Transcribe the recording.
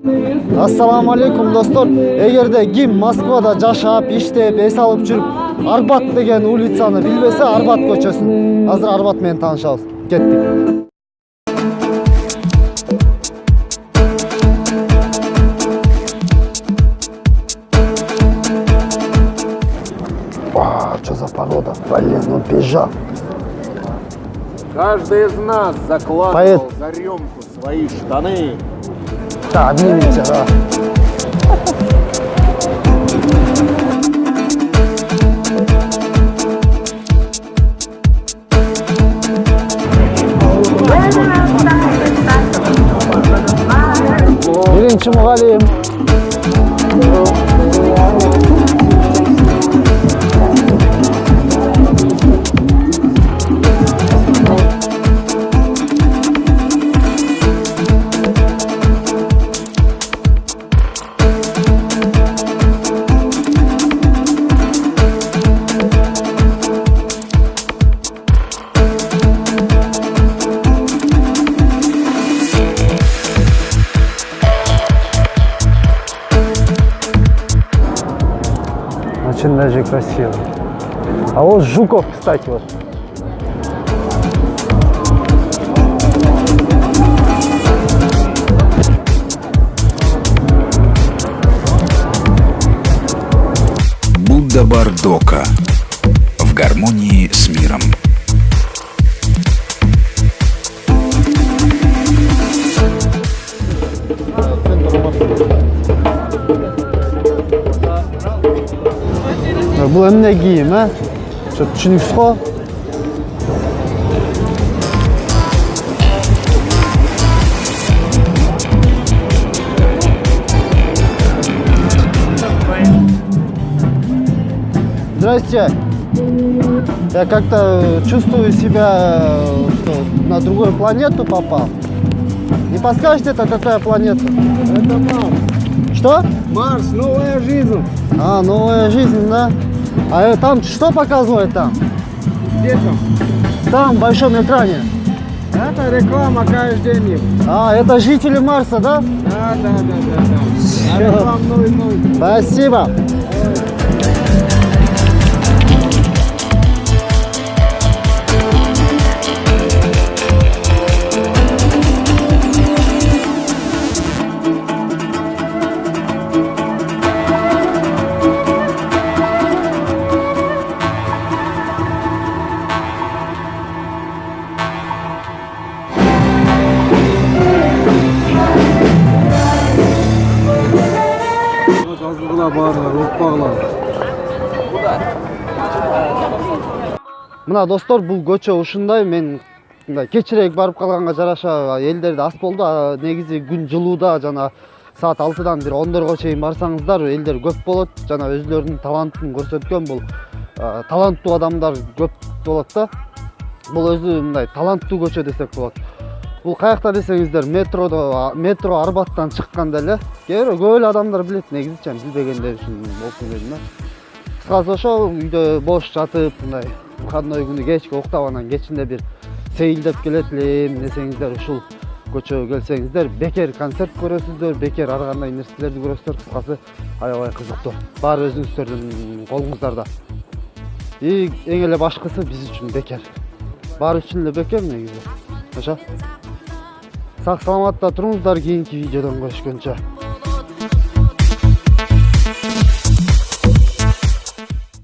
Ассаламу алейкум достор. Эгерде ким Москвада жашап, иштеп, эс алып жүрүп, Арбат деген улицаны билбесе, Арбат көчөсүн. Азыр Арбат менен таанышабыз. Кеттик. Что за порода? Блин, ну пижак. Каждый из нас закладывал за рюмку свои штаны. Да, обнимите, да. Биринчи мугалим. Очень даже красиво. А вот Жуков, кстати, вот. Будда Бардока. В гармонии с миром. Бұл эмне кийим, Что түшүнүксүз го? Здрасте. Я как-то чувствую себя, на другую планету попал. Не подскажете, это какая планета? Это Марс. Что? Марс, новая жизнь. А, новая жизнь, да? А там что показывает там? Где там? Там, в большом экране. Это реклама каждый день. А, это жители Марса, да? Да. А реклама новый. Спасибо. Мына достор, бул көчө ушундай. Мен кечирээк барып калганга жараша элдерди аз болду. Негизи күн жылууда, жана саат 6-дан бир 10-дорго чейин барсаңыздар элдер көп болот. Жана өзүлөрүнүн талантын көрсөткөн бул таланттуу адамдар көп болот да. Бул өзү мындай таланттуу көчө десек болот. Бул каякта десеңиздер, метро Арбаттан чыкканда эле. Көп эле адамдар билет, негизичи билбегендер үчүн болсун дедим да. Кыскасы ошо үйдө бош жатып, мындай выходной күнү кечки уктабанан кечинде бир сейилдеп келет элем десеңиздер, ушул көчөгө келсеңиздер, бекер концерт көрөсүздөр, бекер ар кандай нерселерди көрөсүздөр. Кыскасы аябай кызыктуу. Баары өзүңүздөрдүн колуңуздарда. Эң эле башкысы биз үчүн бекер. Баары үчүн эле бекер негизи. Ошо. Сак саламатта туруңуздар, кийинки видеодон көрүшкөнчө.